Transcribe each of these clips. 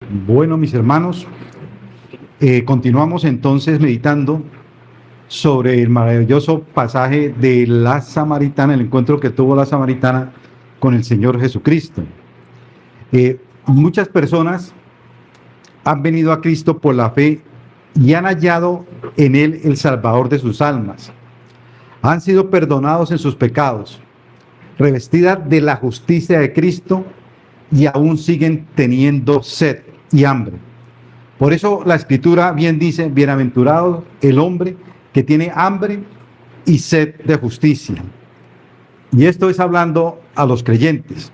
Bueno, mis hermanos, continuamos entonces meditando sobre el maravilloso pasaje de la Samaritana, el encuentro que tuvo la Samaritana con el Señor Jesucristo. Muchas personas han venido a Cristo por la fe y han hallado en Él el Salvador de sus almas. Han sido perdonados en sus pecados, revestidas de la justicia de Cristo y aún siguen teniendo sed y hambre. Por eso la Escritura bien dice: bienaventurado el hombre que tiene hambre y sed de justicia. Y esto es hablando a los creyentes.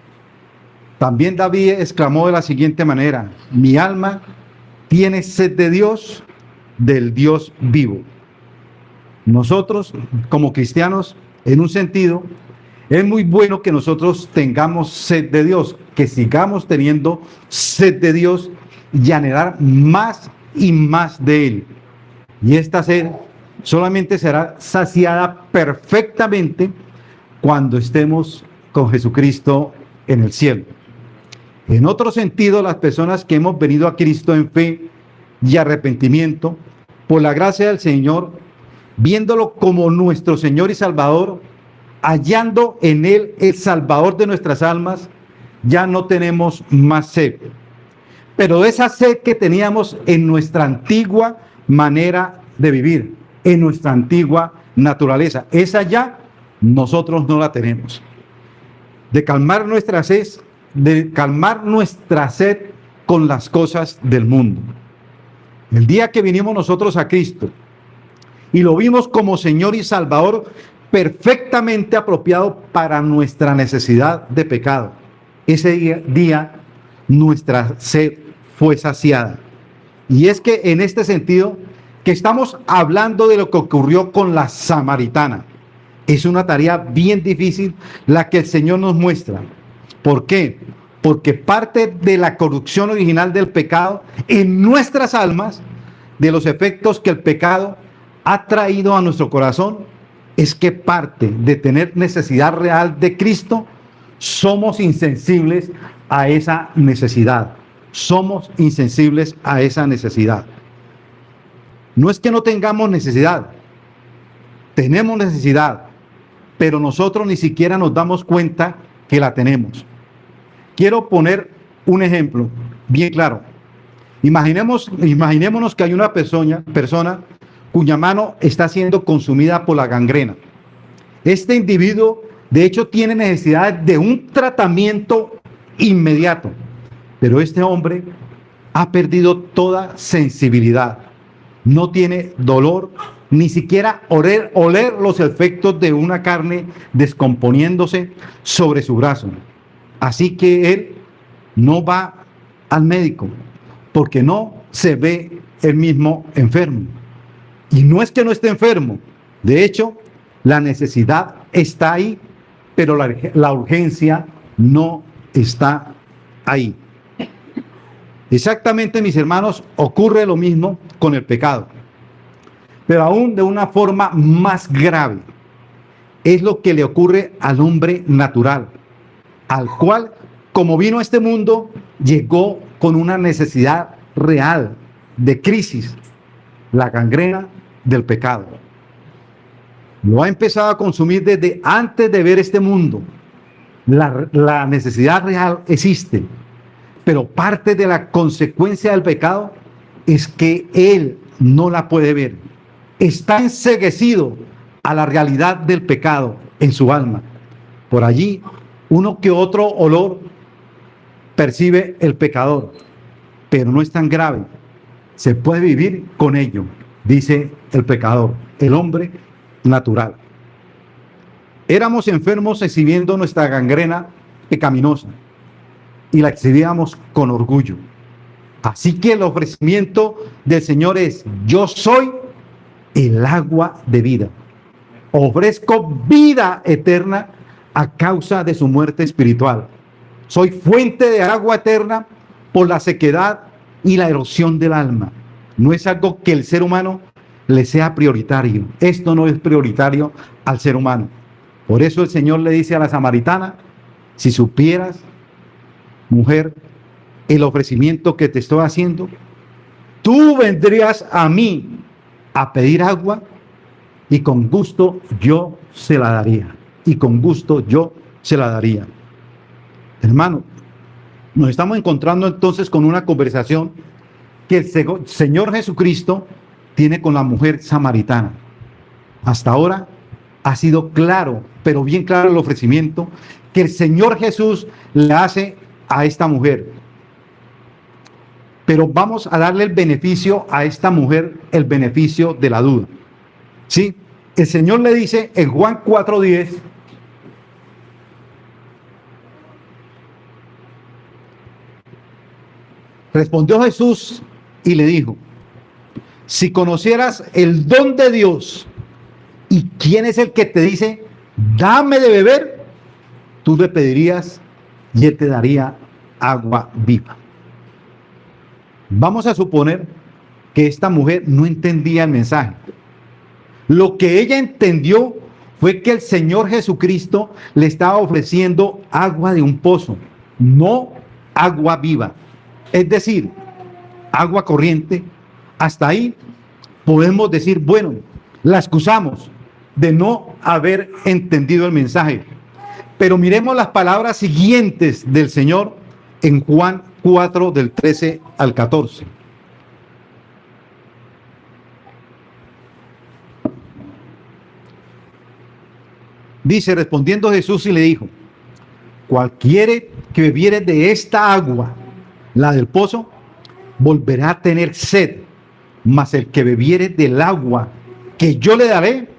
También David exclamó de la siguiente manera: mi alma tiene sed de Dios, del Dios vivo. Nosotros, como cristianos, en un sentido, es muy bueno que nosotros tengamos sed de Dios, que sigamos teniendo sed de Dios y anhelar más y más de Él. Y esta sed solamente será saciada perfectamente cuando estemos con Jesucristo en el cielo. En otro sentido, las personas que hemos venido a Cristo en fe y arrepentimiento, por la gracia del Señor, viéndolo como nuestro Señor y Salvador, hallando en Él el Salvador de nuestras almas, ya no tenemos más sed. Pero esa sed que teníamos en nuestra antigua manera de vivir, en nuestra antigua naturaleza, esa ya nosotros no la tenemos. De calmar nuestra sed con las cosas del mundo. El día que vinimos nosotros a Cristo y lo vimos como Señor y Salvador, perfectamente apropiado para nuestra necesidad de pecado, ese día nuestra sed fue saciada. Y es que en este sentido que estamos hablando de lo que ocurrió con la Samaritana. Es una tarea bien difícil la que el Señor nos muestra. ¿Por qué? Porque parte de la corrupción original del pecado en nuestras almas, de los efectos que el pecado ha traído a nuestro corazón, es que parte de tener necesidad real de Cristo, somos insensibles a esa necesidad. Somos insensibles a esa necesidad. No es que no tengamos necesidad, tenemos necesidad, pero nosotros ni siquiera nos damos cuenta que la tenemos. Quiero poner un ejemplo bien claro. Imaginémonos que hay una persona cuya mano está siendo consumida por la gangrena. Este individuo, de hecho, tiene necesidad de un tratamiento inmediato, pero este hombre ha perdido toda sensibilidad. No tiene dolor, ni siquiera oler los efectos de una carne descomponiéndose sobre su brazo. Así que él no va al médico, porque no se ve él mismo enfermo. Y no es que no esté enfermo, de hecho, la necesidad está ahí, pero la urgencia no está ahí. Exactamente, mis hermanos, ocurre lo mismo con el pecado, pero aún de una forma más grave. Es lo que le ocurre al hombre natural, al cual, como vino a este mundo, llegó con una necesidad real de crisis, la gangrena del pecado. Lo ha empezado a consumir desde antes de ver este mundo. La necesidad real existe, pero parte de la consecuencia del pecado es que él no la puede ver. Está enceguecido a la realidad del pecado en su alma. Por allí, uno que otro olor percibe el pecador, pero no es tan grave. Se puede vivir con ello, dice el pecador, el hombre natural. Éramos enfermos exhibiendo nuestra gangrena pecaminosa y la exhibíamos con orgullo. Así que el ofrecimiento del Señor es: yo soy el agua de vida. Ofrezco vida eterna a causa de su muerte espiritual. Soy fuente de agua eterna por la sequedad y la erosión del alma. No es algo que el ser humano le sea prioritario. Esto no es prioritario al ser humano. Por eso el Señor le dice a la samaritana: si supieras, mujer, el ofrecimiento que te estoy haciendo? Tú vendrías a mí a pedir agua y con gusto yo se la daría. Y con gusto yo se la daría. Hermano, nos estamos encontrando entonces con una conversación que el Señor Jesucristo tiene con la mujer samaritana. Hasta ahora ha sido claro, pero bien claro el ofrecimiento que el Señor Jesús le hace a esta mujer. Pero vamos a darle el beneficio a esta mujer, el beneficio de la duda. ¿Sí? El Señor le dice en Juan 4:10, respondió Jesús y le dijo, si conocieras el don de Dios y quién es el que te dice, dame de beber, tú le pedirías y él te daría agua viva. Vamos a suponer que esta mujer no entendía el mensaje. Lo que ella entendió fue que el Señor Jesucristo le estaba ofreciendo agua de un pozo, no agua viva. Es decir, agua corriente. Hasta ahí podemos decir, bueno, la excusamos de no haber entendido el mensaje. Pero miremos las palabras siguientes del Señor en Juan 4, del 13 al 14. Dice, respondiendo Jesús y le dijo, cualquiera que bebiere de esta agua, la del pozo, volverá a tener sed, mas el que bebiere del agua que yo le daré,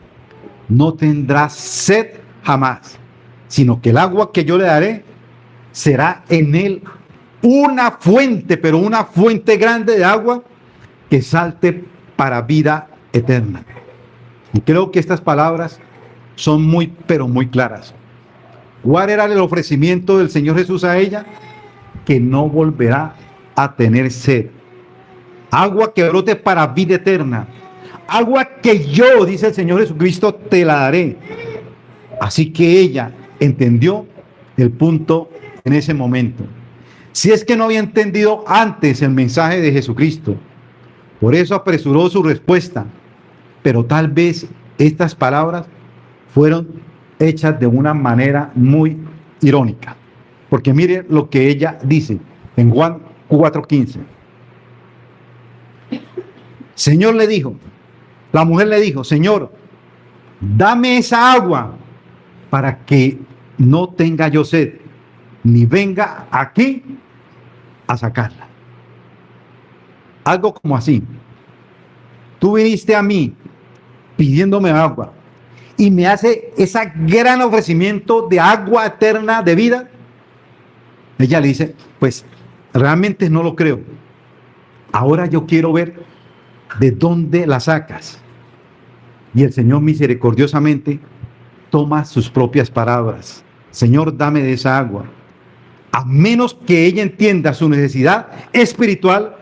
no tendrá sed jamás, sino que el agua que yo le daré será en él una fuente, pero una fuente grande de agua que salte para vida eterna. Y creo que estas palabras son muy, pero muy claras. ¿Cuál era el ofrecimiento del Señor Jesús a ella? Que no volverá a tener sed. Agua que brote para vida eterna. Agua que yo, dice el Señor Jesucristo, te la daré. Así que ella entendió el punto en ese momento. Si es que no había entendido antes el mensaje de Jesucristo, por eso apresuró su respuesta. Pero tal vez estas palabras fueron hechas de una manera muy irónica. Porque mire lo que ella dice en Juan 4:15. Señor le dijo, la mujer le dijo, Señor, dame esa agua para que no tenga yo sed, ni venga aquí a sacarla. Algo como así. Tú viniste a mí pidiéndome agua y me hace ese gran ofrecimiento de agua eterna de vida. Ella le dice, pues realmente no lo creo. Ahora yo quiero ver de dónde la sacas. Y el Señor misericordiosamente toma sus propias palabras. Señor, dame de esa agua. A menos que ella entienda su necesidad espiritual,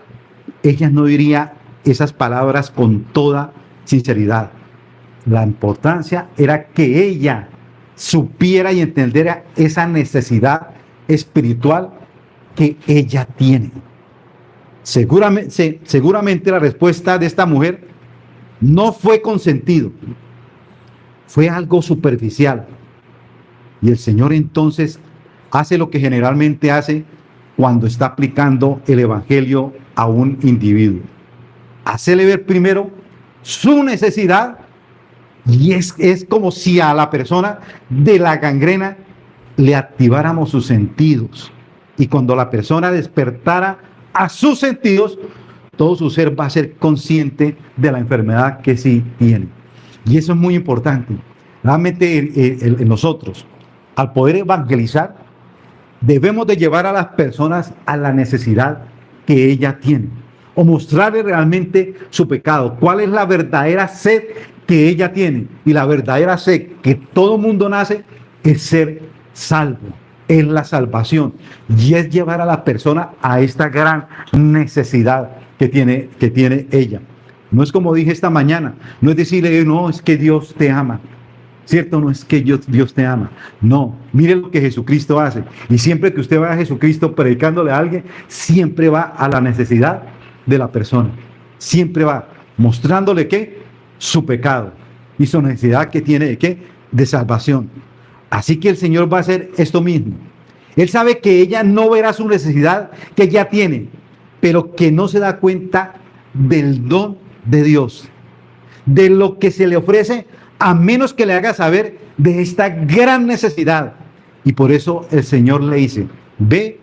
ella no diría esas palabras con toda sinceridad. La importancia era que ella supiera y entendiera esa necesidad espiritual que ella tiene. Seguramente la respuesta de esta mujer no fue con sentido, fue algo superficial. Y el Señor entonces hace lo que generalmente hace cuando está aplicando el evangelio a un individuo. Hacerle ver primero su necesidad, y es como si a la persona de la gangrena le activáramos sus sentidos. Y cuando la persona despertara a sus sentidos, todo su ser va a ser consciente de la enfermedad que sí tiene. Y eso es muy importante. Realmente en nosotros, al poder evangelizar, debemos de llevar a las personas a la necesidad que ella tiene, o mostrarle realmente su pecado, cuál es la verdadera sed que ella tiene. Y la verdadera sed que todo mundo nace es ser salvo, es la salvación, y es llevar a la persona a esta gran necesidad que tiene ella. No es como dije esta mañana, no es decirle, no, es que Dios te ama. ¿Cierto? No es que Dios te ama. No, mire lo que Jesucristo hace. Y siempre que usted va a Jesucristo predicándole a alguien, siempre va a la necesidad de la persona. Siempre va mostrándole ¿qué? Su pecado y su necesidad que tiene de ¿qué? De salvación. Así que el Señor va a hacer esto mismo. Él sabe que ella no verá su necesidad que ella tiene, pero que no se da cuenta del don de Dios, de lo que se le ofrece, a menos que le haga saber de esta gran necesidad. Y por eso el Señor le dice, ve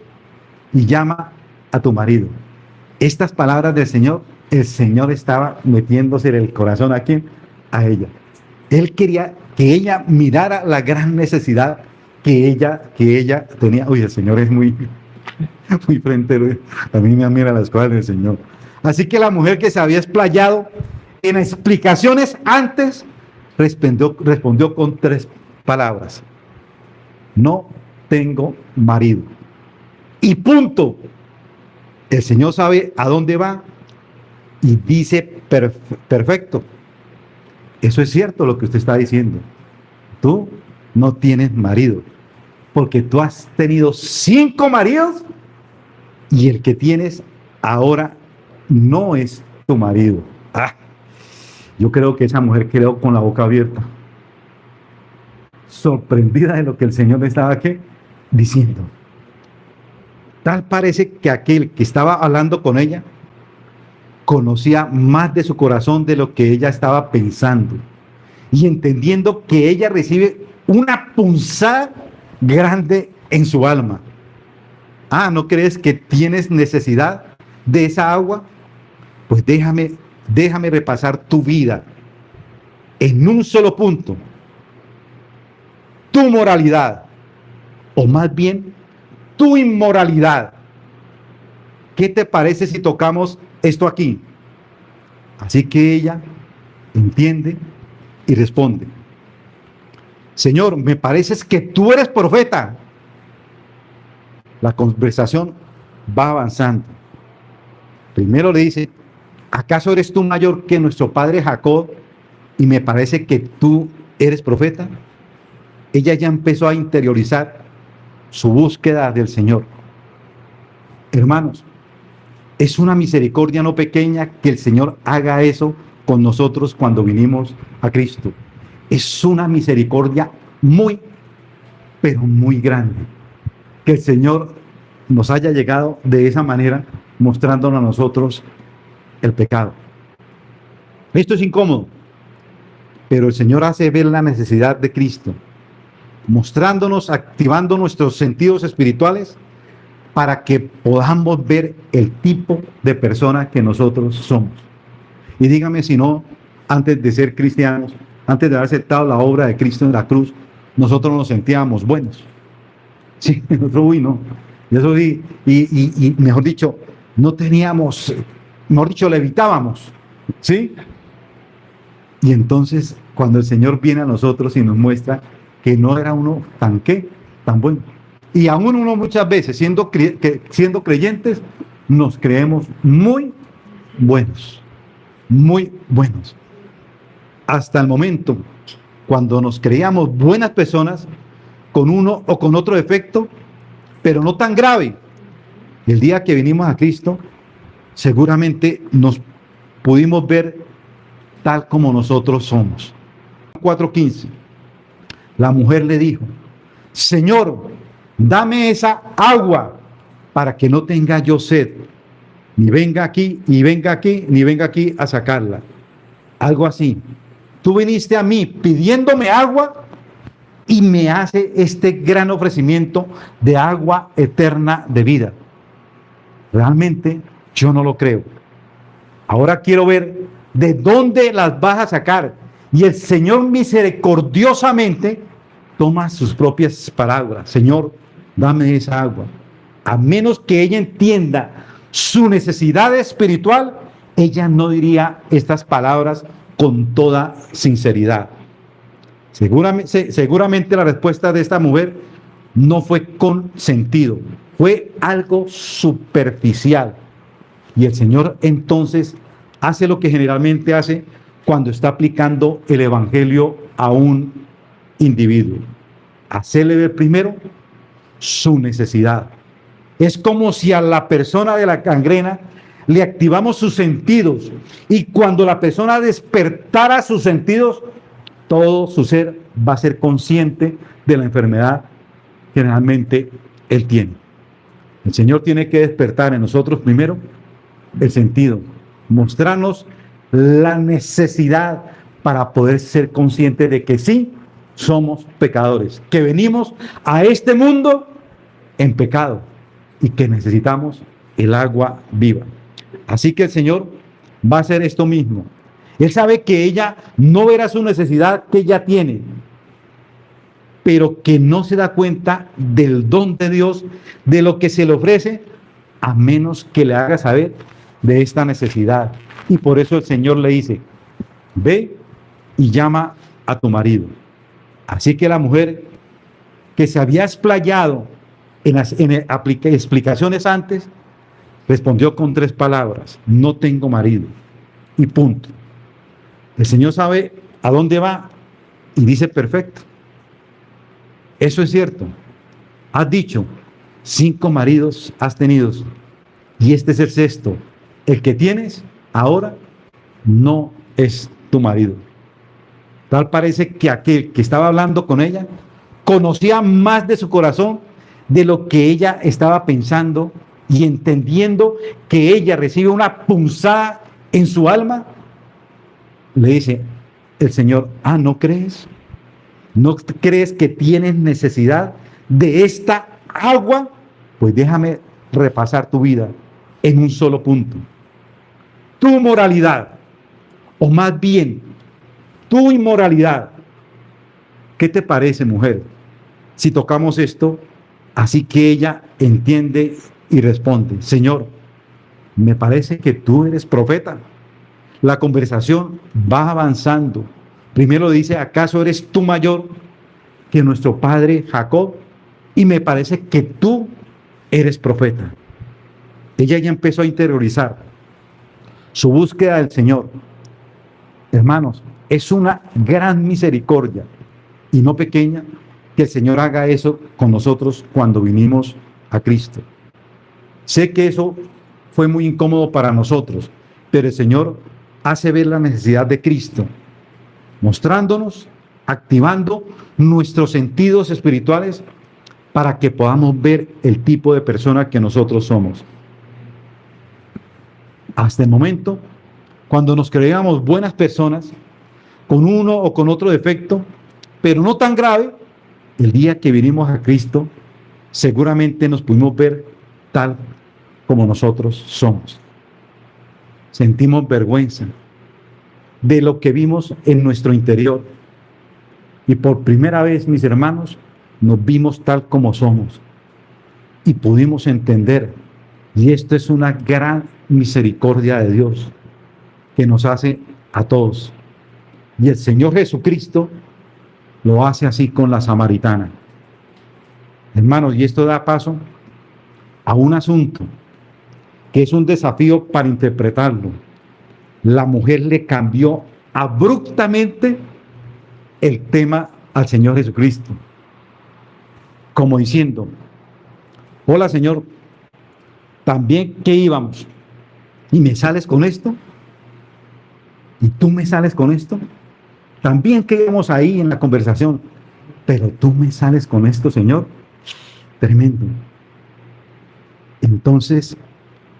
y llama a tu marido. Estas palabras del Señor, el Señor estaba metiéndose en el corazón a ¿quién? A ella. Él quería que ella mirara la gran necesidad que ella tenía. Uy, el Señor es muy frentero. A mí me admira las cosas del Señor. Así que la mujer que se había explayado en explicaciones antes, respondió con 3 palabras. No tengo marido. Y punto. El Señor sabe a dónde va y dice, perfecto. Eso es cierto lo que usted está diciendo. Tú no tienes marido, porque tú has tenido 5 maridos y el que tienes ahora no es tu marido. Yo creo que esa mujer quedó con la boca abierta, sorprendida de lo que el Señor le estaba ¿qué? Diciendo. Tal parece que aquel que estaba hablando con ella conocía más de su corazón de lo que ella estaba pensando, y entendiendo que ella recibe una punzada grande en su alma. ¿No crees que tienes necesidad de esa agua? Pues déjame repasar tu vida en un solo punto. Tu moralidad, o más bien tu inmoralidad. ¿Qué te parece si tocamos esto aquí? Así que ella entiende y responde: Señor, me parece que tú eres profeta. La conversación va avanzando. Primero le dice: ¿acaso eres tú mayor que nuestro padre Jacob y me parece que tú eres profeta? Ella ya empezó a interiorizar su búsqueda del Señor. Hermanos, es una misericordia no pequeña que el Señor haga eso con nosotros cuando vinimos a Cristo. Es una misericordia muy, pero muy grande, que el Señor nos haya llegado de esa manera, mostrándonos a nosotros el pecado. Esto es incómodo, pero el Señor hace ver la necesidad de Cristo, mostrándonos, activando nuestros sentidos espirituales para que podamos ver el tipo de persona que nosotros somos. Y dígame si no, antes de ser cristianos, antes de haber aceptado la obra de Cristo en la cruz, nosotros nos sentíamos buenos. Sí, nosotros, uy, no. Y eso sí, y mejor dicho, no teníamos, mejor dicho, levitábamos. ¿Sí? Y entonces, cuando el Señor viene a nosotros y nos muestra que no era uno tan bueno. Y aún uno muchas veces, siendo creyentes, nos creemos muy buenos. Muy buenos. Hasta el momento, cuando nos creíamos buenas personas, con uno o con otro defecto, pero no tan grave. El día que vinimos a Cristo, seguramente nos pudimos ver tal como nosotros somos. 4:15. La mujer le dijo: Señor, dame esa agua para que no tenga yo sed, ni venga aquí a sacarla. Algo así. Tú viniste a mí pidiéndome agua y me hace este gran ofrecimiento de agua eterna de vida. Realmente yo no lo creo. Ahora quiero ver de dónde las vas a sacar. Y el Señor misericordiosamente toma sus propias palabras: Señor, dame esa agua. A menos que ella entienda su necesidad espiritual, ella no diría estas palabras con toda sinceridad. Seguramente la respuesta de esta mujer no fue con sentido, fue algo superficial. Y el Señor entonces hace lo que generalmente hace cuando está aplicando el evangelio a un individuo. Hacerle ver primero su necesidad. Es como si a la persona de la gangrena le activamos sus sentidos, y cuando la persona despertara sus sentidos, todo su ser va a ser consciente de la enfermedad que realmente él tiene. El Señor tiene que despertar en nosotros primero el sentido, mostrarnos la necesidad para poder ser conscientes de que sí somos pecadores, que venimos a este mundo en pecado y que necesitamos el agua viva. Así que el Señor va a hacer esto mismo. Él sabe que ella no verá su necesidad que ella tiene, pero que no se da cuenta del don de Dios, de lo que se le ofrece, a menos que le haga saber de esta necesidad. Y por eso el Señor le dice: ve y llama a tu marido. Así que la mujer, que se había explayado en explicaciones antes, respondió con 3 palabras: no tengo marido. Y punto. El Señor sabe a dónde va y dice: perfecto. Eso es cierto. Has dicho, 5 maridos has tenido, y este es el 6º. El que tienes ahora no es tu marido. Tal parece que aquel que estaba hablando con ella conocía más de su corazón de lo que ella estaba pensando, y entendiendo que ella recibe una punzada en su alma, le dice el Señor: ¿no crees? ¿No crees que tienes necesidad de esta agua? Pues déjame repasar tu vida en un solo punto. Tu moralidad, o más bien, tu inmoralidad. ¿Qué te parece, mujer, si tocamos esto? Así que ella entiende y responde: Señor, me parece que tú eres profeta. La conversación va avanzando. Primero dice: ¿acaso eres tú mayor que nuestro padre Jacob? Y me parece que tú eres profeta. Ella ya empezó a interiorizar su búsqueda del Señor. Hermanos, es una gran misericordia, y no pequeña, que el Señor haga eso con nosotros cuando vinimos a Cristo. Sé que eso fue muy incómodo para nosotros, pero el Señor hace ver la necesidad de Cristo, mostrándonos, activando nuestros sentidos espirituales para que podamos ver el tipo de persona que nosotros somos. Hasta el momento, cuando nos creíamos buenas personas, con uno o con otro defecto, pero no tan grave, el día que vinimos a Cristo, seguramente nos pudimos ver tal como nosotros somos. Sentimos vergüenza de lo que vimos en nuestro interior. Y por primera vez, mis hermanos, nos vimos tal como somos. Y pudimos entender. Y esto es una gran misericordia de Dios que nos hace a todos. Y el Señor Jesucristo lo hace así con la samaritana. Hermanos, y esto da paso a un asunto que es un desafío para interpretarlo. La mujer le cambió abruptamente el tema al Señor Jesucristo, como diciendo: hola, Señor, ¿también qué íbamos? ¿Y me sales con esto? ¿Y tú me sales con esto? También quedamos ahí en la conversación, pero tú me sales con esto, Señor. Tremendo. Entonces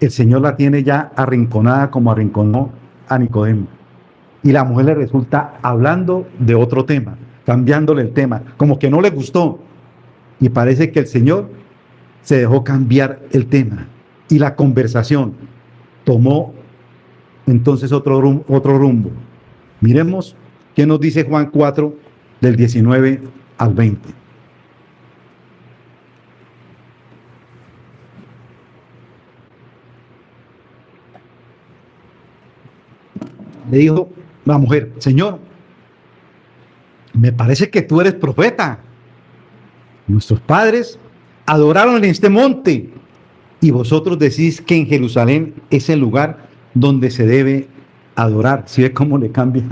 el Señor la tiene ya arrinconada, como arrinconó a Nicodemo, y la mujer le resulta hablando de otro tema, cambiándole el tema, como que no le gustó, y parece que el Señor se dejó cambiar el tema, y la conversación tomó entonces otro rumbo. Miremos qué nos dice Juan 4, del 19 al 20. Le dijo la mujer: Señor, me parece que tú eres profeta. Nuestros padres adoraron en este monte, y vosotros decís que en Jerusalén es el lugar donde se debe adorar. ¿Sí ve cómo le cambia?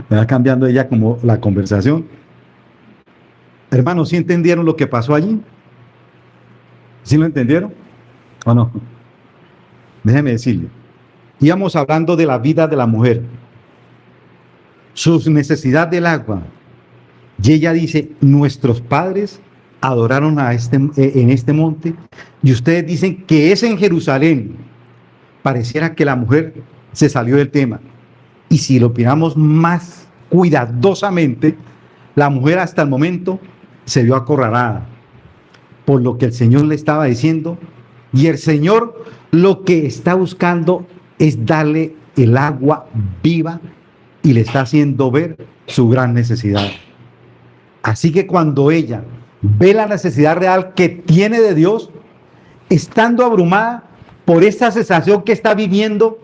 Le va cambiando ella como la conversación. Hermanos, ¿sí entendieron lo que pasó allí? ¿Sí lo entendieron o no? Déjeme decirle. Íbamos hablando de la vida de la mujer, su necesidad del agua. Y ella dice, nuestros padres adoraron en este monte, y ustedes dicen que es en Jerusalén. Pareciera que la mujer se salió del tema. Y si lo miramos más cuidadosamente, la mujer hasta el momento se vio acorralada por lo que el Señor le estaba diciendo, y el Señor lo que está buscando es darle el agua viva y le está haciendo ver su gran necesidad. Así que cuando ella ve la necesidad real que tiene de Dios, estando abrumada por esta sensación que está viviendo,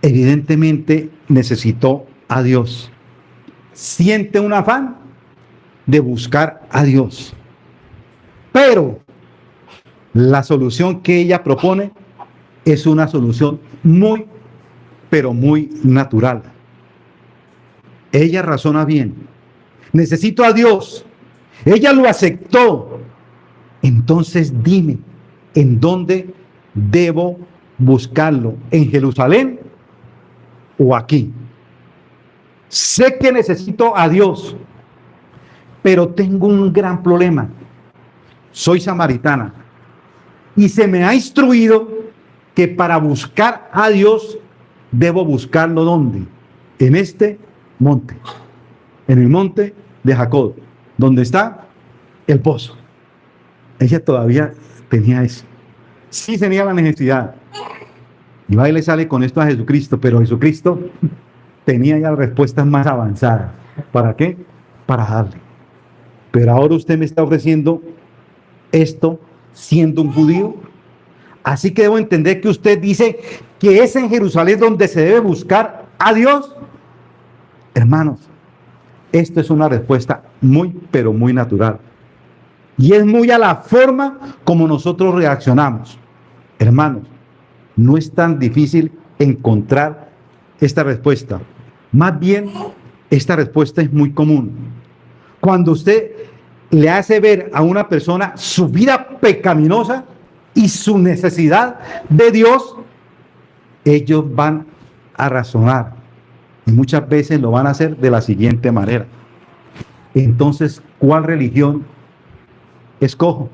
evidentemente necesitó a Dios. Siente un afán de buscar a Dios. Pero la solución que ella propone es una solución muy, pero muy natural. Ella razona bien. Necesito a Dios. Ella lo aceptó. Entonces dime, ¿en dónde debo buscarlo? ¿En Jerusalén o aquí? Sé que necesito a Dios, pero tengo un gran problema. Soy samaritana y se me ha instruido que para buscar a Dios debo buscarlo ¿dónde? En este monte, en el monte de Jacob, donde está el pozo. Ella todavía tenía eso. Sí tenía la necesidad. Y va y le sale con esto a Jesucristo, pero Jesucristo tenía ya respuestas más avanzadas. ¿Para qué? Para darle. Pero ahora usted me está ofreciendo esto siendo un judío. Así que debo entender que usted dice que es en Jerusalén donde se debe buscar a Dios. Hermanos, esto es una respuesta muy, pero muy natural. Y es muy a la forma como nosotros reaccionamos. Hermanos, no es tan difícil encontrar esta respuesta. Más bien, esta respuesta es muy común. Cuando usted le hace ver a una persona su vida pecaminosa y su necesidad de Dios, ellos van a razonar. Y muchas veces lo van a hacer de la siguiente manera. Entonces, ¿cuál religión escojo?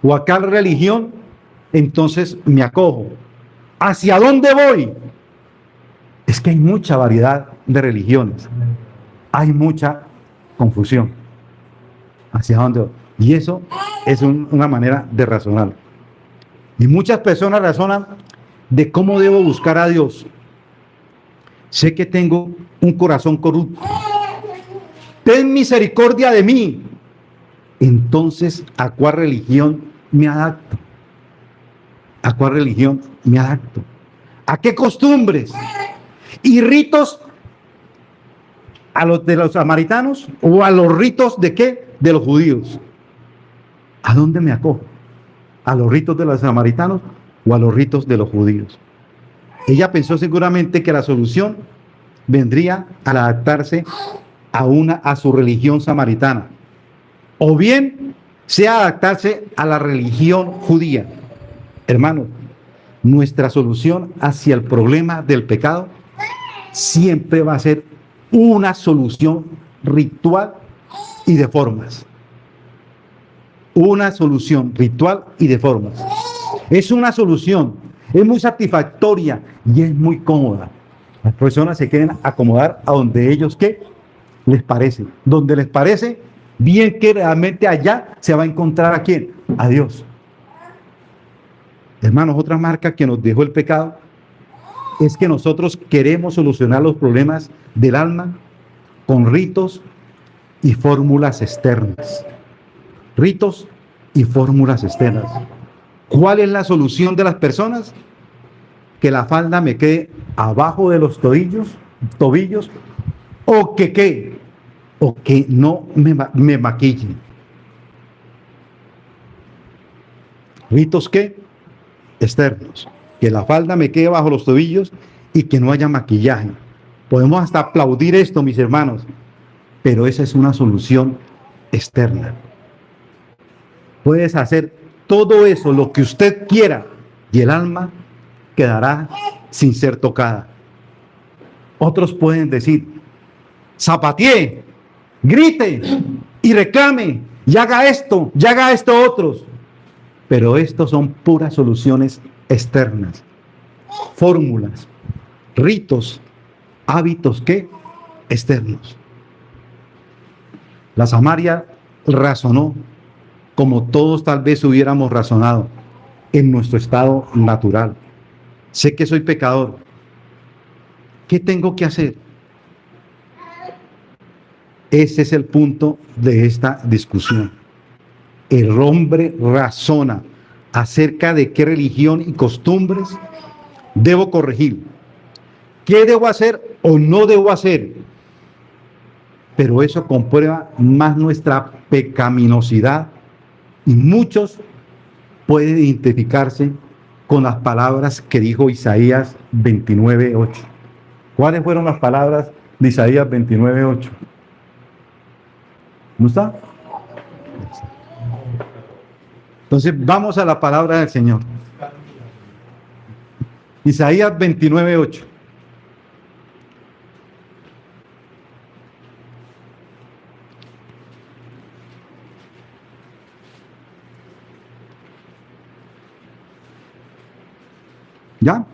¿O a qué religión entonces me acojo? ¿Hacia dónde voy? Es que hay mucha variedad de religiones. Hay mucha confusión. ¿Hacia dónde voy? Y eso es una manera de razonar. Y muchas personas razonan de cómo debo buscar a Dios. Sé que tengo un corazón corrupto. Ten misericordia de mí. Entonces, ¿a cuál religión me adapto? ¿A cuál religión me adapto? ¿A qué costumbres y ritos? ¿A los de los samaritanos o a los ritos de qué? De los judíos. ¿A dónde me acojo? ¿A los ritos de los samaritanos o a los ritos de los judíos? Ella pensó seguramente que la solución vendría al adaptarse a su religión samaritana, o bien sea adaptarse a la religión judía. Hermanos, nuestra solución hacia el problema del pecado siempre va a ser una solución ritual y de formas. Una solución ritual y de formas. Es una solución, es muy satisfactoria y es muy cómoda. Las personas se quieren acomodar a donde ellos ¿qué? Les parece. Donde les parece bien, que realmente allá se va a encontrar ¿a quién? A Dios. Hermanos, otra marca que nos dejó el pecado es que nosotros queremos solucionar los problemas del alma con ritos y fórmulas externas. Ritos y fórmulas externas. ¿Cuál es la solución de las personas? Que la falda me quede abajo de los tobillos, o que ¿qué? O que no me maquille. ¿Ritos qué? Externos. Que la falda me quede bajo los tobillos y que no haya maquillaje. Podemos hasta aplaudir esto, mis hermanos, pero esa es una solución externa. Puedes hacer todo eso, lo que usted quiera, y el alma quedará sin ser tocada. Otros pueden decir, zapatee, grite y reclame, y haga esto otros. Pero estos son puras soluciones externas, fórmulas, ritos, hábitos que externos. La Samaria razonó como todos tal vez hubiéramos razonado en nuestro estado natural. Sé que soy pecador. ¿Qué tengo que hacer? Ese es el punto de esta discusión. El hombre razona acerca de qué religión y costumbres debo corregir. ¿Qué debo hacer o no debo hacer? Pero eso comprueba más nuestra pecaminosidad y muchos pueden identificarse con las palabras que dijo Isaías 29:8. ¿Cuáles fueron las palabras de Isaías 29:8? ¿No está? Entonces vamos a la palabra del Señor. Isaías 29:8. ¿Ya?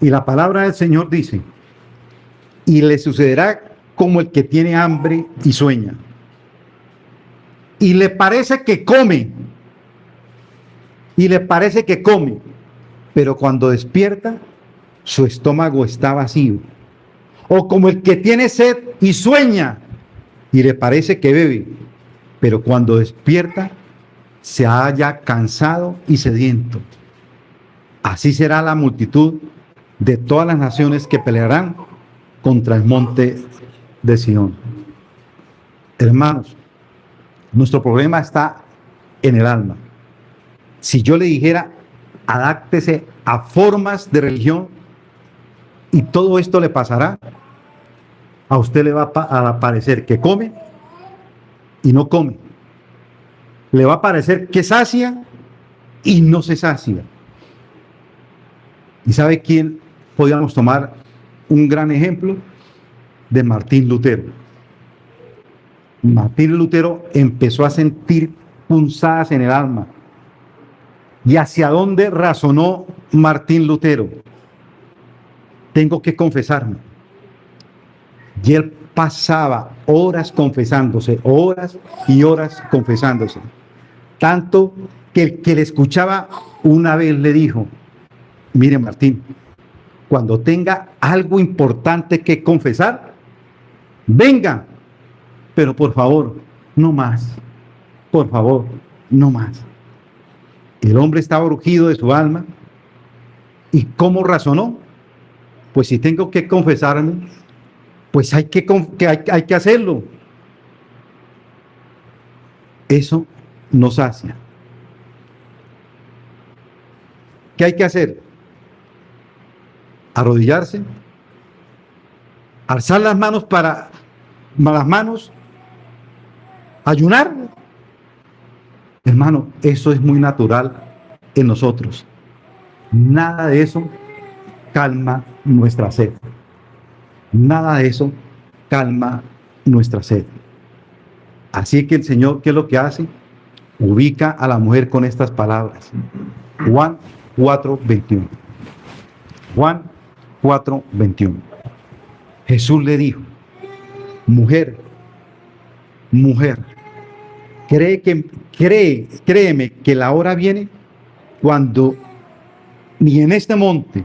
Y la palabra del Señor dice, y le sucederá como el que tiene hambre y sueña, y le parece que come, pero cuando despierta, su estómago está vacío. O como el que tiene sed y sueña, y le parece que bebe, pero cuando despierta, se halla cansado y sediento. Así será la multitud de todas las naciones que pelearán contra el monte de Sión. Hermanos, nuestro problema está en el alma. Si yo le dijera, adáptese a formas de religión y todo esto le pasará, a usted le va a parecer que come y no come. Le va a parecer que sacia y no se sacia. ¿Y sabe quién podríamos tomar un gran ejemplo? De Martín Lutero. Martín Lutero empezó a sentir punzadas en el alma. ¿Y hacia dónde razonó Martín Lutero? Tengo que confesarme. Y él pasaba horas confesándose, horas y horas confesándose. Tanto que el que le escuchaba una vez le dijo, mire Martín, cuando tenga algo importante que confesar, venga, pero por favor, no más, por favor, no más. El hombre estaba urgido de su alma. ¿Y cómo razonó? Pues si tengo que confesarme, pues hay que hacerlo. Eso nos sacia. ¿Qué hay que hacer? Arrodillarse, alzar las manos ayunar. Hermano, eso es muy natural en nosotros. Nada de eso calma nuestra sed. Nada de eso calma nuestra sed. Así que el Señor, ¿qué es lo que hace? Ubica a la mujer con estas palabras. Juan 4:21. Juan 4:21. Jesús le dijo, mujer, créeme que la hora viene cuando ni en este monte,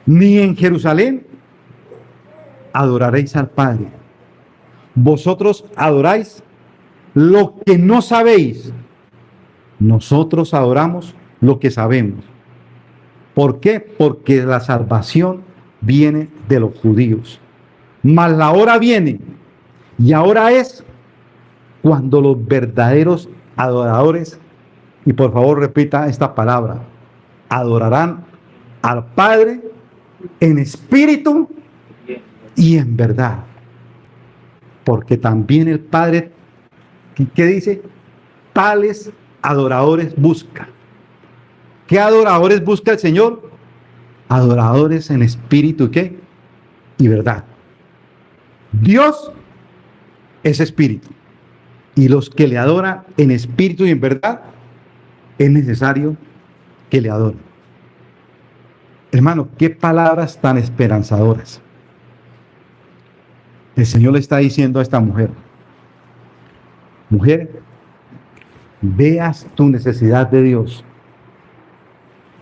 ni en Jerusalén adoraréis al Padre. Vosotros adoráis lo que no sabéis. Nosotros adoramos lo que sabemos. ¿Por qué? Porque la salvación viene de los judíos. Mas la hora viene, y ahora es cuando los verdaderos adoradores, y por favor repita esta palabra, adorarán al Padre en espíritu y en verdad. Porque también el Padre, ¿qué dice? tales adoradores busca. ¿Qué adoradores busca el Señor? Adoradores en espíritu y ¿qué? Y verdad. Dios es espíritu. Y los que le adoran en espíritu y en verdad, es necesario que le adoren. Hermano, qué palabras tan esperanzadoras. El Señor le está diciendo a esta mujer: mujer, veas tu necesidad de Dios.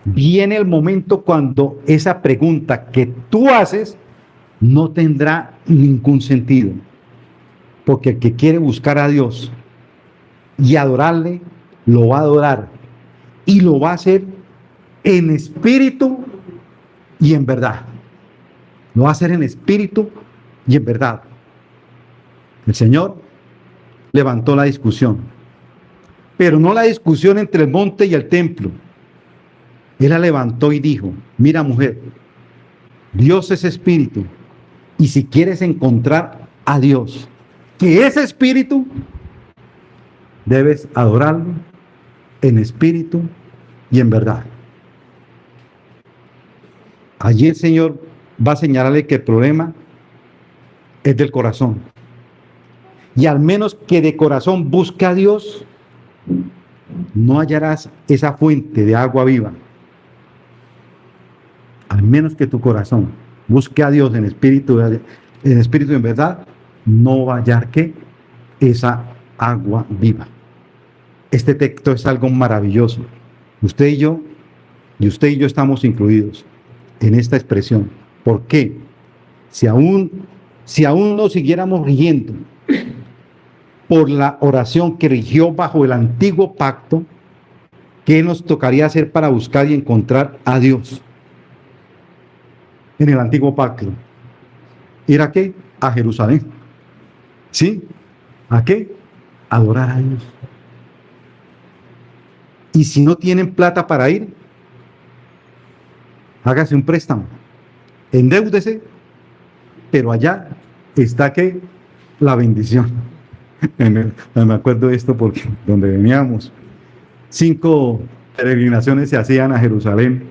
Viene el momento cuando esa pregunta que tú haces no tendrá ningún sentido. Porque el que quiere buscar a Dios y adorarle, lo va a adorar. Y lo va a hacer en espíritu y en verdad. Lo va a hacer en espíritu y en verdad. El Señor levantó la discusión. Pero no la discusión entre el monte y el templo. Él la levantó y dijo: mira, mujer, Dios es espíritu. Y si quieres encontrar a Dios, que es espíritu, debes adorarlo en espíritu y en verdad. Allí el Señor va a señalarle que el problema es del corazón. Y al menos que de corazón busque a Dios, no hallarás esa fuente de agua viva. Al menos que tu corazón busque a Dios en espíritu y en verdad, no va a hallar que esa agua viva. Este texto es algo maravilloso. Usted y yo estamos incluidos en esta expresión. ¿Por qué? Si aún nos siguiéramos rigiendo por la oración que rigió bajo el antiguo pacto, ¿qué nos tocaría hacer para buscar y encontrar a Dios? En el antiguo pacto, ¿ir a qué? A Jerusalén. ¿Sí? ¿A qué? Adorar a Dios. Y si no tienen plata para ir, hágase un préstamo, endeúdese, pero allá está que la bendición. Me acuerdo de esto porque donde veníamos, 5 peregrinaciones se hacían a Jerusalén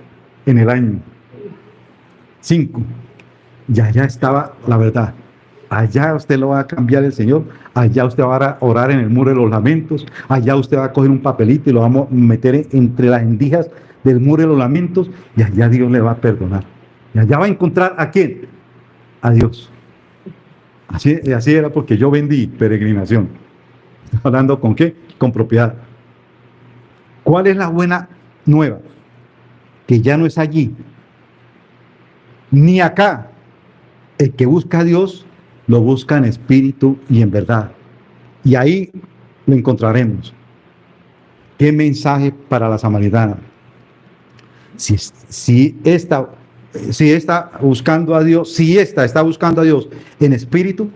en el año. 5. Y allá estaba la verdad. Allá usted lo va a cambiar el Señor. Allá usted va a orar en el muro de los lamentos. Allá usted va a coger un papelito y lo vamos a meter entre las endijas del muro de los lamentos. Y allá Dios le va a perdonar. Y allá va a encontrar ¿a quién? A Dios. Así era porque yo vendí peregrinación. Hablando con qué? Con propiedad. ¿Cuál es la buena nueva? Que ya no es allí ni acá. El que busca a Dios lo busca en espíritu y en verdad. Y ahí lo encontraremos. ¿Qué mensaje para la samaritana? Si esta está buscando a Dios en espíritu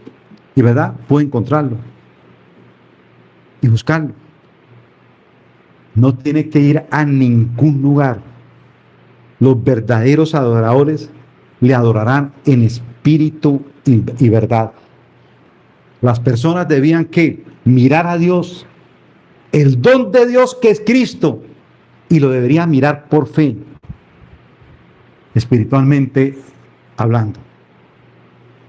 y verdad, puede encontrarlo y buscarlo. No tiene que ir a ningún lugar. Los verdaderos adoradores le adorarán en espíritu y verdad. Las personas debían que mirar a Dios, el don de Dios que es Cristo, y lo deberían mirar por fe, espiritualmente hablando.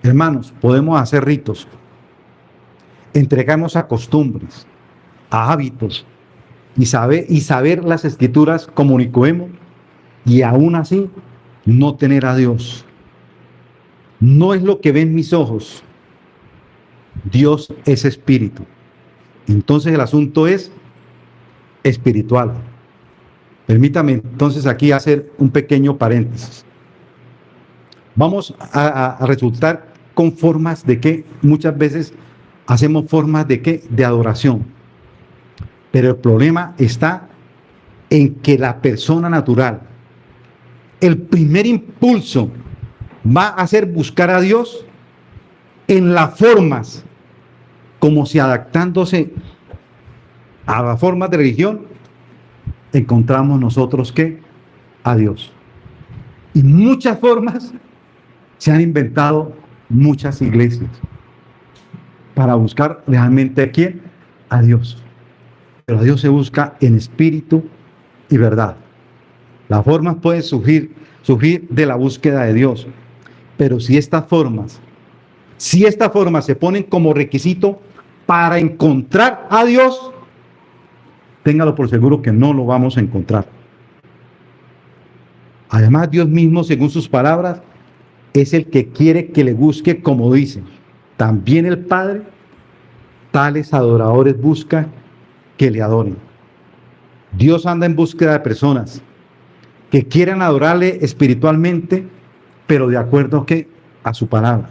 Hermanos, podemos hacer ritos, entregarnos a costumbres, a hábitos, y saber las escrituras como Nicodemo, y aún así no tener a Dios. No es lo que ven mis ojos. Dios es espíritu. Entonces el asunto es espiritual. Permítame entonces aquí hacer un pequeño paréntesis. Vamos a resultar con formas de que muchas veces hacemos formas de que de adoración. Pero el problema está en que la persona natural, el primer impulso va a ser buscar a Dios en las formas, como si adaptándose a las formas de religión, encontramos nosotros que a Dios. Y muchas formas se han inventado muchas iglesias para buscar realmente a quién, a Dios. pero a Dios se busca en espíritu y verdad. Las formas pueden surgir de la búsqueda de Dios, pero si estas formas se ponen como requisito para encontrar a Dios, téngalo por seguro que no lo vamos a encontrar. Además, Dios mismo, según sus palabras, es el que quiere que le busque, como dice. También el Padre, tales adoradores busca que le adoren. Dios anda en búsqueda de personas que quieran adorarle espiritualmente, pero de acuerdo a su palabra.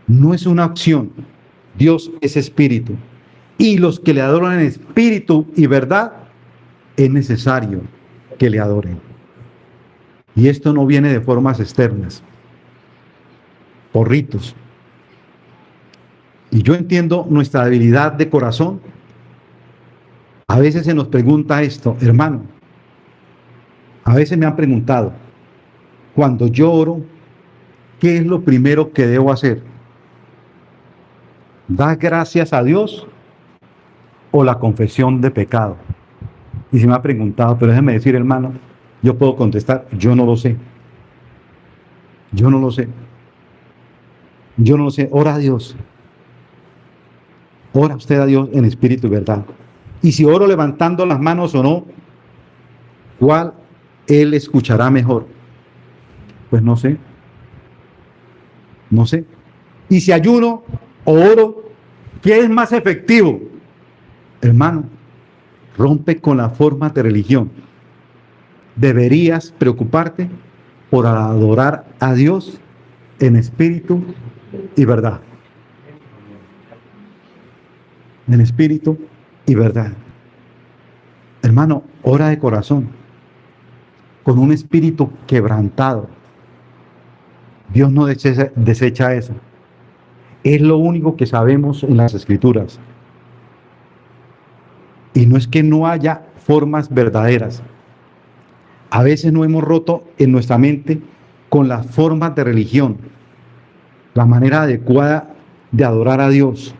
No es una opción. Dios es espíritu. Y los que le adoran en espíritu y verdad, es necesario que le adoren. Y esto no viene de formas externas, por ritos. Y yo entiendo nuestra debilidad de corazón. A veces se nos pregunta esto, hermano. A veces me han preguntado, cuando yo oro, ¿qué es lo primero que debo hacer? ¿Dar gracias a Dios o la confesión de pecado? Y se me ha preguntado, pero déjeme decir, hermano, yo puedo contestar, yo no lo sé. Yo no lo sé. Yo no lo sé. Ora a Dios. Ora usted a Dios en espíritu y verdad. Y si oro levantando las manos o no, ¿cuál Él escuchará mejor? Pues no sé. No sé. Y si ayuno o oro, ¿qué es más efectivo? Hermano, rompe con la forma de religión. Deberías preocuparte por adorar a Dios en espíritu y verdad. En espíritu y verdad. Hermano, ora de corazón, con un espíritu quebrantado. Dios no desecha eso. Es lo único que sabemos en las Escrituras. Y no es que no haya formas verdaderas. A veces no hemos roto en nuestra mente con las formas de religión. La manera adecuada de adorar a Dios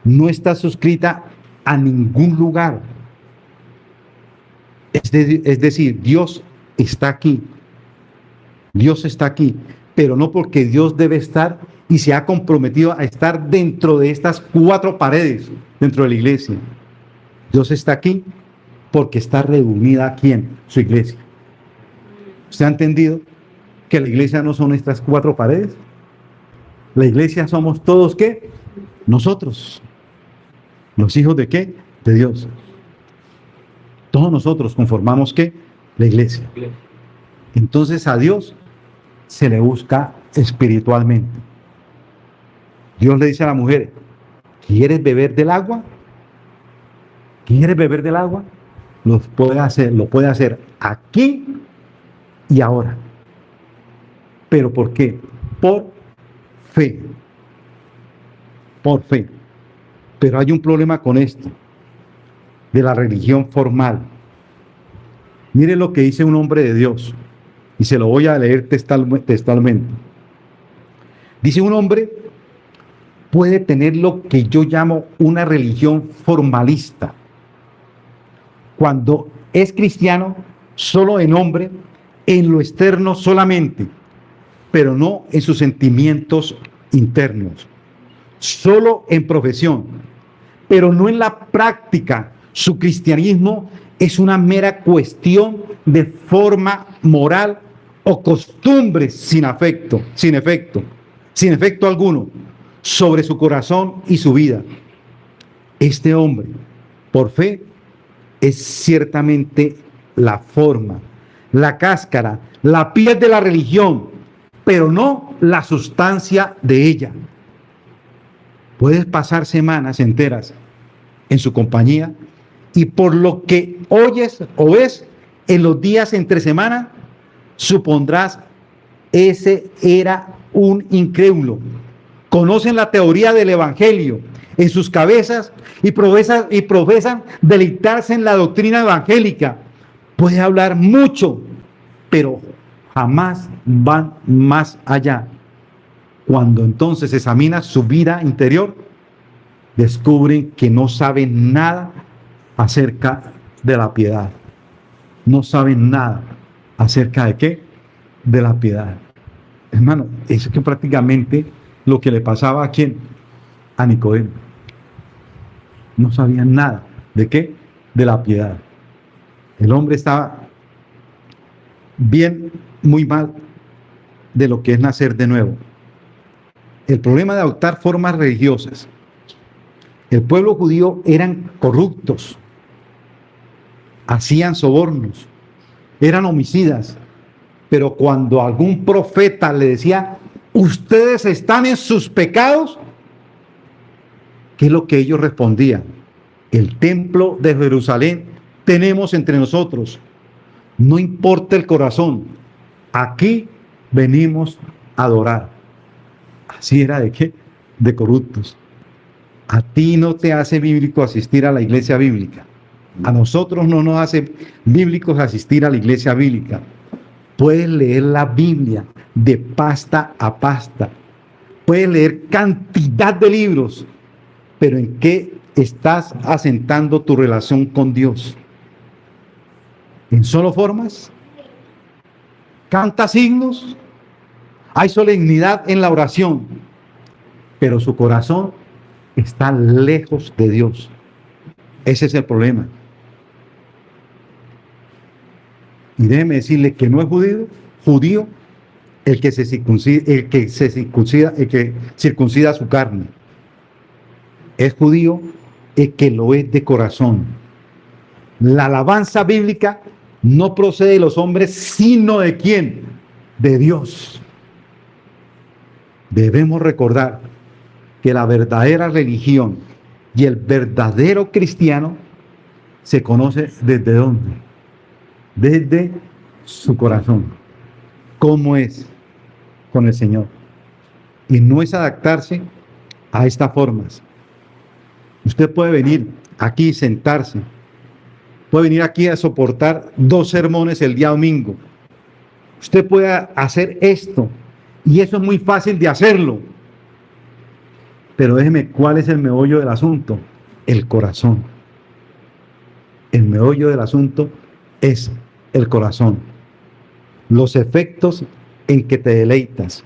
no está suscrita a ningún lugar. Es decir, Dios está aquí. Dios está aquí, pero no porque Dios debe estar y se ha comprometido a estar dentro de estas 4 paredes, dentro de la iglesia. Dios está aquí porque está reunida aquí en su iglesia. ¿Usted ha entendido que la iglesia no son estas 4 paredes? La iglesia somos todos, ¿qué? Nosotros. ¿Los hijos de qué? De Dios. Todos nosotros conformamos, ¿qué? La iglesia. Entonces a Dios se le busca espiritualmente. Dios le dice a la mujer, ¿quieres beber del agua? ¿Quieres beber del agua? Lo puede hacer aquí y ahora. ¿Pero por qué? Por fe. Por fe. Pero hay un problema con esto, de la religión formal. Mire lo que dice un hombre de Dios, y se lo voy a leer textualmente. Dice, un hombre puede tener lo que yo llamo una religión formalista. Cuando es cristiano, solo en nombre, en lo externo solamente, pero no en sus sentimientos internos. Solo en profesión, pero no en la práctica. Su cristianismo es una mera cuestión de forma moral o costumbres sin efecto alguno sobre su corazón y su vida. Este hombre, por fe, es ciertamente la forma, la cáscara, la piel de la religión, pero no la sustancia de ella. Puedes pasar semanas enteras en su compañía y por lo que oyes o ves en los días entre semana, supondrás ese era un incrédulo. Conocen la teoría del evangelio en sus cabezas y profesan deleitarse en la doctrina evangélica. Puede hablar mucho, pero jamás van más allá. Cuando entonces examina su vida interior, descubren que no saben nada acerca de la piedad. No saben nada acerca de qué, de la piedad. Hermano, eso es que prácticamente lo que le pasaba a quién, a Nicodemo. No sabían nada de qué, de la piedad. El hombre estaba bien, muy mal de lo que es nacer de nuevo. El problema de adoptar formas religiosas. El pueblo judío eran corruptos, hacían sobornos, eran homicidas, pero cuando algún profeta le decía, ustedes están en sus pecados, ¿qué es lo que ellos respondían? El templo de Jerusalén tenemos entre nosotros, no importa el corazón, aquí venimos a adorar. Así era de qué, de corruptos. A ti no te hace bíblico asistir a la iglesia bíblica. A nosotros no nos hace bíblicos asistir a la iglesia bíblica. Puedes leer la Biblia de pasta a pasta. Puedes leer cantidad de libros, pero ¿en qué estás asentando tu relación con Dios? ¿En solo formas? ¿Canta signos? Hay solemnidad en la oración, pero su corazón está lejos de Dios. Ese es el problema. Y déjeme decirle que no es judío el que circuncida su carne. Es judío el que lo es de corazón. La alabanza bíblica no procede de los hombres, sino de ¿quién? De Dios. Debemos recordar que la verdadera religión y el verdadero cristiano se conoce ¿desde dónde? Desde su corazón. ¿Cómo es con el Señor? Y no es adaptarse a estas formas. Usted puede venir aquí y sentarse. Puede venir aquí a soportar 2 sermones el día domingo. Usted puede hacer esto. Y eso es muy fácil de hacerlo. Pero déjeme, ¿cuál es el meollo del asunto? El corazón. El meollo del asunto es el corazón. Los efectos en que te deleitas.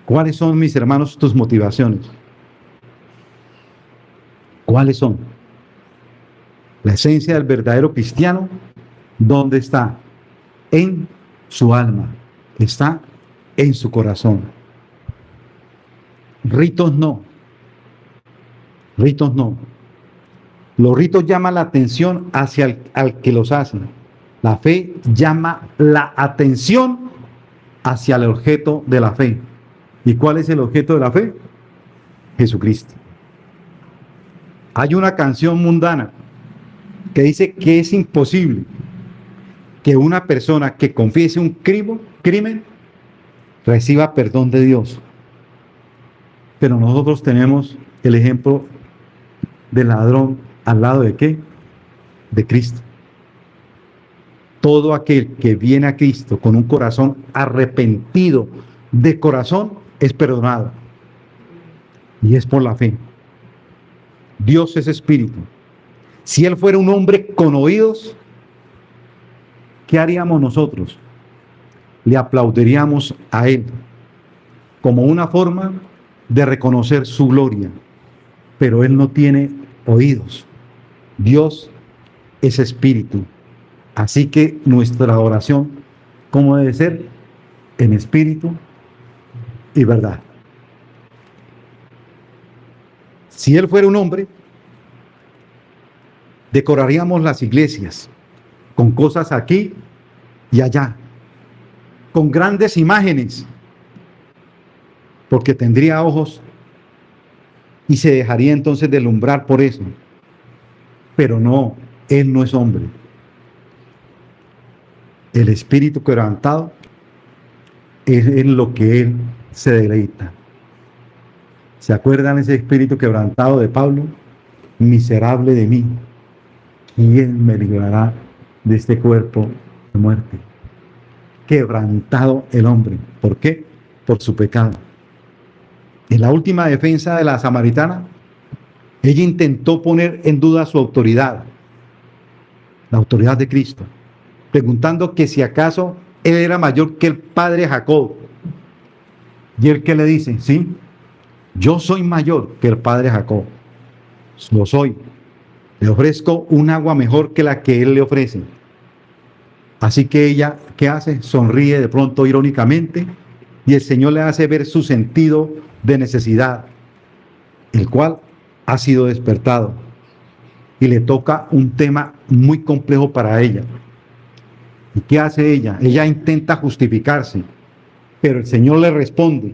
¿Cuáles son, mis hermanos, tus motivaciones? ¿Cuáles son? La esencia del verdadero cristiano, ¿dónde está? En su alma. Está en su corazón. Ritos no. Ritos no. Los ritos llaman la atención hacia al que los hace. La fe llama la atención hacia el objeto de la fe. ¿Y cuál es el objeto de la fe? Jesucristo. Hay una canción mundana que dice que es imposible que una persona que confiese un crimen reciba perdón de Dios. Pero nosotros tenemos el ejemplo del ladrón al lado de ¿qué? De Cristo. Todo aquel que viene a Cristo con un corazón arrepentido de corazón es perdonado. Y es por la fe. Dios es espíritu. Si Él fuera un hombre con oídos, ¿qué haríamos nosotros? Le aplaudiríamos a Él como una forma de reconocer su gloria. Pero Él no tiene oídos. Dios es espíritu. Así que nuestra oración, ¿cómo debe ser? En espíritu y verdad. Si Él fuera un hombre, decoraríamos las iglesias con cosas aquí y allá, con grandes imágenes, porque tendría ojos y se dejaría entonces deslumbrar por eso. Pero no, Él no es hombre. El espíritu quebrantado es en lo que Él se deleita. ¿Se acuerdan ese espíritu quebrantado de Pablo? Miserable de mí, ¿quién me librará de este cuerpo de muerte? Quebrantado el hombre. ¿Por qué? Por su pecado. En la última defensa de la samaritana, Ella intentó poner en duda su autoridad, la autoridad de Cristo, preguntando que si acaso él era mayor que el padre Jacob. Y él que le dice, sí, yo soy mayor que el padre Jacob, lo soy. Le ofrezco un agua mejor que la que él le ofrece. Así que ella, ¿qué hace? Sonríe de pronto irónicamente y el Señor le hace ver su sentido de necesidad, el cual ha sido despertado. Y le toca un tema muy complejo para ella. ¿Y qué hace ella? Ella intenta justificarse, pero el Señor le responde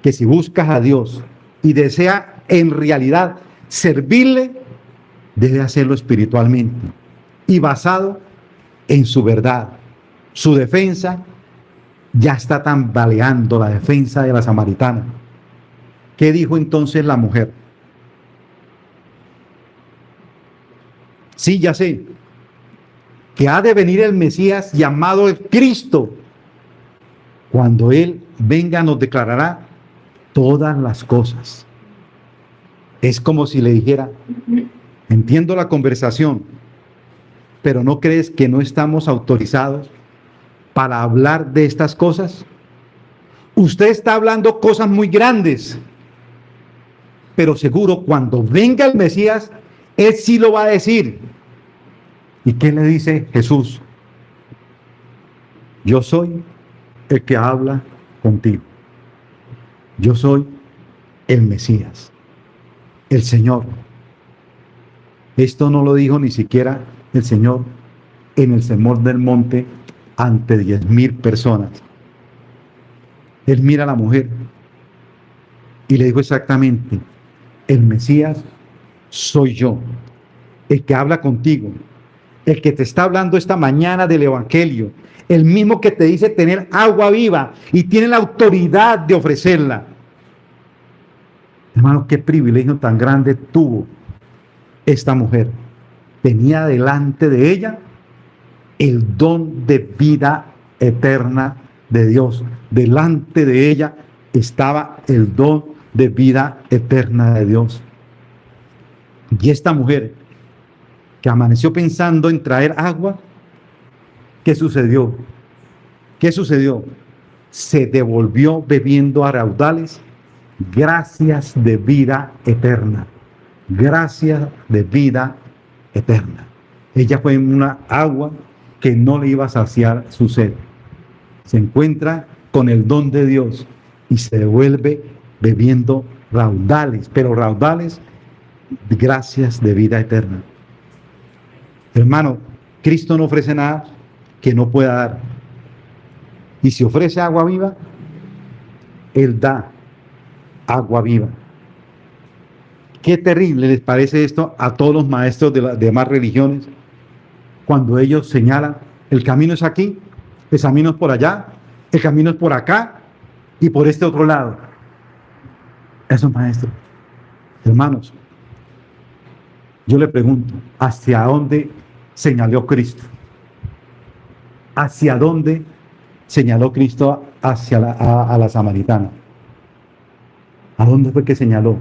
que si buscas a Dios y desea en realidad servirle, debe hacerlo espiritualmente y basado en su verdad. Su defensa ya está tambaleando, la defensa de la samaritana. ¿Qué dijo entonces la mujer? Sí, ya sé, que ha de venir el Mesías llamado el Cristo. Cuando Él venga nos declarará todas las cosas. Es como si le dijera, entiendo la conversación, pero ¿no crees que no estamos autorizados para hablar de estas cosas? Usted está hablando cosas muy grandes, pero seguro cuando venga el Mesías, Él sí lo va a decir. ¿Y qué le dice Jesús? Yo soy el que habla contigo. Yo soy el Mesías, el Señor. Esto no lo dijo ni siquiera el Señor en el Sermón del Monte ante 10,000 personas. Él mira a la mujer y le dijo exactamente, el Mesías soy yo, el que habla contigo, el que te está hablando esta mañana del Evangelio, el mismo que te dice tener agua viva y tiene la autoridad de ofrecerla. Hermano, qué privilegio tan grande tuvo esta mujer. Tenía delante de ella el don de vida eterna de Dios. Delante de ella estaba el don de vida eterna de Dios. Y esta mujer que amaneció pensando en traer agua, ¿qué sucedió? ¿Qué sucedió? Se devolvió bebiendo a raudales gracias de vida eterna. Gracias de vida eterna. Ella fue en una agua que no le iba a saciar su sed. Se encuentra con el don de Dios y se devuelve bebiendo raudales, pero raudales de gracias de vida eterna. Hermano, Cristo no ofrece nada que no pueda dar. Y si ofrece agua viva, Él da agua viva. Qué terrible les parece esto a todos los maestros de las demás religiones, cuando ellos señalan, el camino es aquí, el camino es por allá, el camino es por acá y por este otro lado. Esos maestros, hermanos, yo le pregunto, ¿hacia dónde señaló Cristo? ¿Hacia dónde señaló Cristo hacia a la samaritana? ¿A dónde fue que señaló?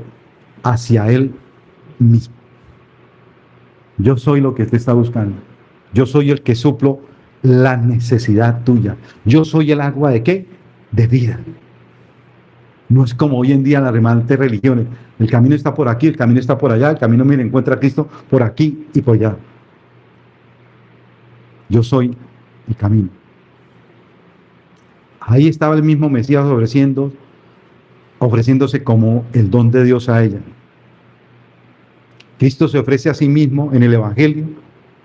Hacia Él mismo. Yo soy lo que usted está buscando. Yo soy el que suplo la necesidad tuya. Yo soy el agua ¿de qué? De vida. No es como hoy en día las remanentes religiones. El camino está por aquí, el camino está por allá, el camino, mire, encuentra a Cristo por aquí y por allá. Yo soy el camino. Ahí estaba el mismo Mesías ofreciéndose como el don de Dios a ella. Cristo se ofrece a sí mismo en el Evangelio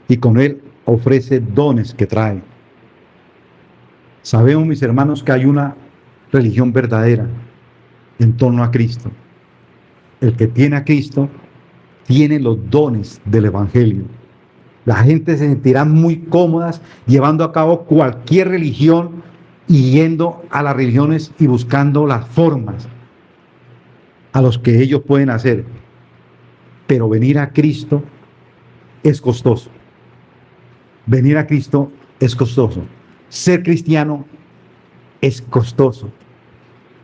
y con él ofrece dones que trae. Sabemos, mis hermanos, que hay una religión verdadera en torno a Cristo. El que tiene a Cristo tiene los dones del Evangelio. La gente se sentirá muy cómodas llevando a cabo cualquier religión y yendo a las religiones y buscando las formas a los que ellos pueden hacer. Pero venir a Cristo es costoso. Venir a Cristo es costoso. Ser cristiano es costoso.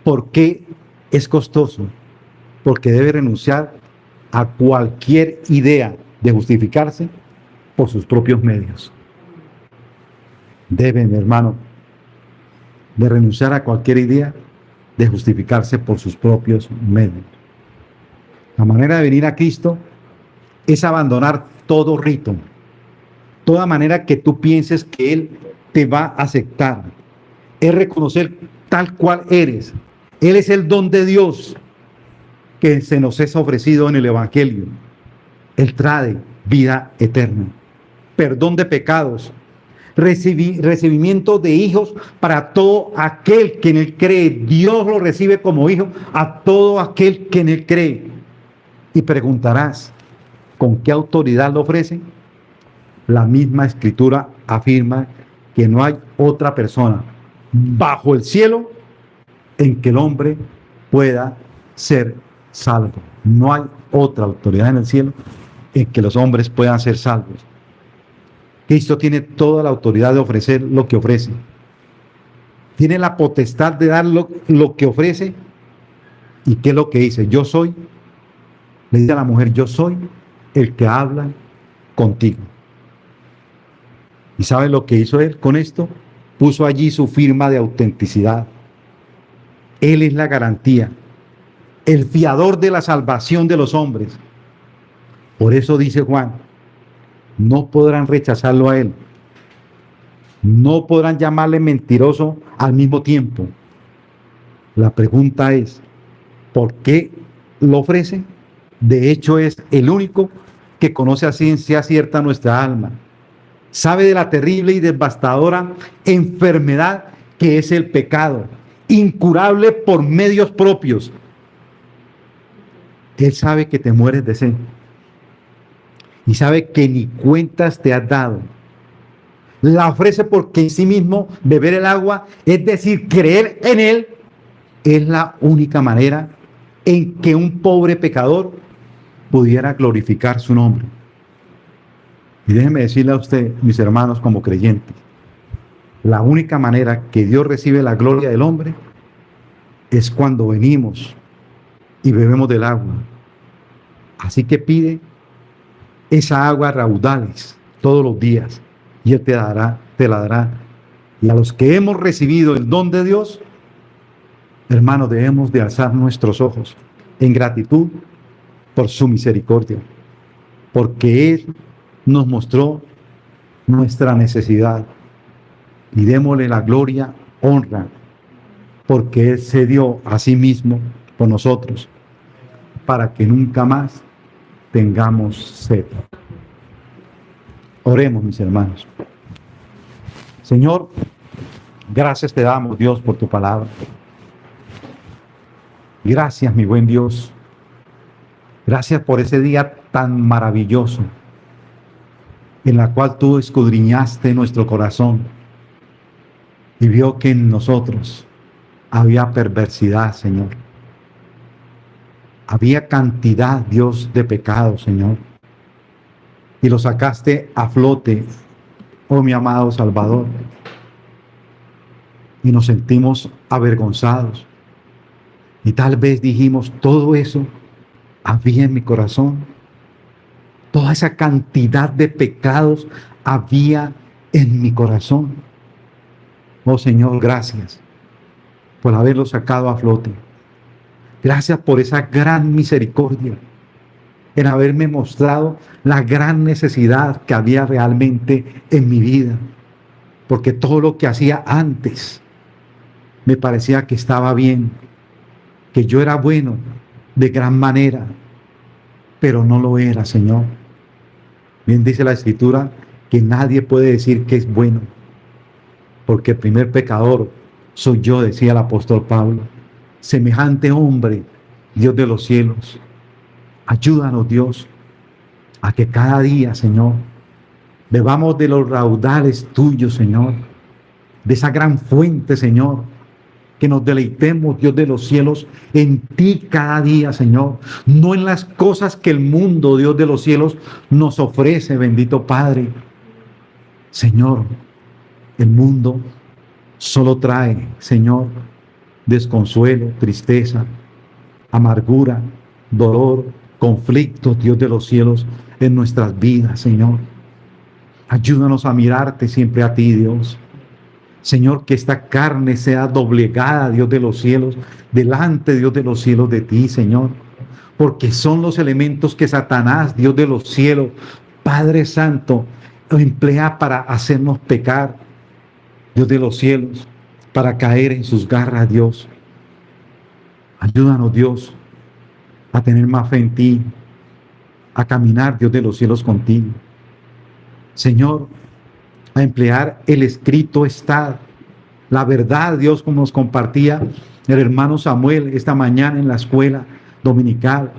¿Por qué es costoso? Porque debe renunciar a cualquier idea de justificarse por sus propios medios. Debe, mi hermano, de renunciar a cualquier idea de justificarse por sus propios medios. La manera de venir a Cristo es abandonar todo rito, toda manera que tú pienses que Él te va a aceptar. Es reconocer tal cual eres. Él es el don de Dios que se nos es ofrecido en el Evangelio. Él trae vida eterna, perdón de pecados, recibimiento de hijos para todo aquel que en Él cree. Dios lo recibe como hijo a todo aquel que en Él cree. Y preguntarás, ¿con qué autoridad lo ofrece? La misma Escritura afirma que no hay otra persona bajo el cielo en que el hombre pueda ser salvo. No hay otra autoridad en el cielo en que los hombres puedan ser salvos. Cristo tiene toda la autoridad de ofrecer lo que ofrece. Tiene la potestad de dar lo que ofrece. ¿Y qué es lo que dice? Yo soy, le dice a la mujer, yo soy el que habla contigo. ¿Y sabe lo que hizo Él con esto? Puso allí su firma de autenticidad. Él es la garantía, el fiador de la salvación de los hombres. Por eso dice Juan, no podrán rechazarlo a Él. No podrán llamarle mentiroso al mismo tiempo. La pregunta es, ¿por qué lo ofrece? De hecho, es el único que conoce a ciencia cierta nuestra alma. Sabe de la terrible y devastadora enfermedad que es el pecado, incurable por medios propios. Él sabe que te mueres de sed y sabe que ni cuentas te has dado. La ofrece porque en sí mismo beber el agua, es decir, creer en Él, es la única manera en que un pobre pecador pudiera glorificar su nombre. Y déjeme decirle a usted, mis hermanos, como creyentes, la única manera que Dios recibe la gloria del hombre es cuando venimos y bebemos del agua. Así que pide esa agua a raudales todos los días y Él te la dará. Y a los que hemos recibido el don de Dios, hermanos, debemos de alzar nuestros ojos en gratitud por su misericordia, porque Él nos mostró nuestra necesidad, y démosle la gloria, honra, porque Él se dio a sí mismo por nosotros, para que nunca más tengamos sed. Oremos, mis hermanos. Señor, gracias te damos, Dios, por tu palabra. Gracias, mi buen Dios. Gracias por ese día tan maravilloso en la cual tú escudriñaste nuestro corazón y vio que en nosotros había perversidad, Señor. Había cantidad, Dios, de pecado, Señor. Y lo sacaste a flote, oh mi amado Salvador. Y nos sentimos avergonzados. Y tal vez dijimos, todo eso había en mi corazón. Toda esa cantidad de pecados había en mi corazón. Oh Señor, gracias por haberlo sacado a flote. Gracias por esa gran misericordia en haberme mostrado la gran necesidad que había realmente en mi vida. Porque todo lo que hacía antes me parecía que estaba bien, que yo era bueno de gran manera, pero no lo era, Señor. Bien dice la Escritura que nadie puede decir que es bueno, porque el primer pecador soy yo, decía el apóstol Pablo. Semejante hombre, Dios de los cielos, ayúdanos, Dios, a que cada día, Señor, bebamos de los raudales tuyos, Señor, de esa gran fuente, Señor, que nos deleitemos, Dios de los cielos, en ti cada día, Señor, no en las cosas que el mundo, Dios de los cielos, nos ofrece, bendito Padre. Señor, el mundo solo trae, Señor, desconsuelo, tristeza, amargura, dolor, conflictos, Dios de los cielos, en nuestras vidas, Señor. Ayúdanos a mirarte siempre a ti, Dios. Señor, que esta carne sea doblegada, Dios de los cielos, delante, Dios de los cielos, de ti, Señor. Porque son los elementos que Satanás, Dios de los cielos, Padre Santo, emplea para hacernos pecar, Dios de los cielos, para caer en sus garras, Dios. Ayúdanos, Dios, a tener más fe en ti, a caminar, Dios de los cielos, contigo. Señor, a emplear el escrito está, la verdad, Dios, como nos compartía el hermano Samuel esta mañana en la escuela dominical.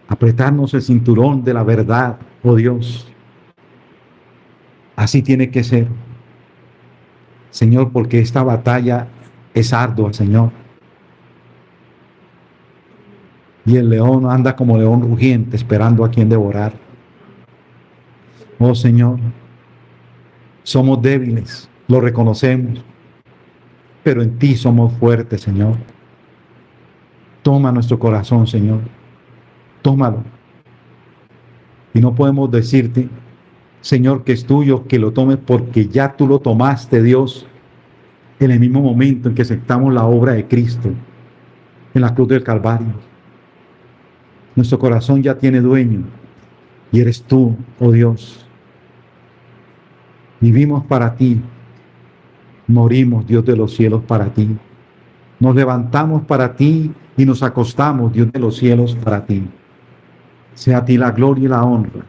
Apretarnos el cinturón de la verdad, oh Dios. Así tiene que ser, Señor, porque esta batalla es ardua, Señor. Y el león anda como león rugiente, esperando a quien devorar. Oh Señor, somos débiles, lo reconocemos, pero en ti somos fuertes, Señor. Toma nuestro corazón, Señor. Tómalo. Y no podemos decirte, Señor, que es tuyo, que lo tomes, porque ya tú lo tomaste, Dios, en el mismo momento en que aceptamos la obra de Cristo en la cruz del Calvario. Nuestro corazón ya tiene dueño, y eres tú, oh Dios. Vivimos para ti, morimos, Dios de los cielos, para ti. Nos levantamos para ti y nos acostamos, Dios de los cielos, para ti. Sea a ti la gloria y la honra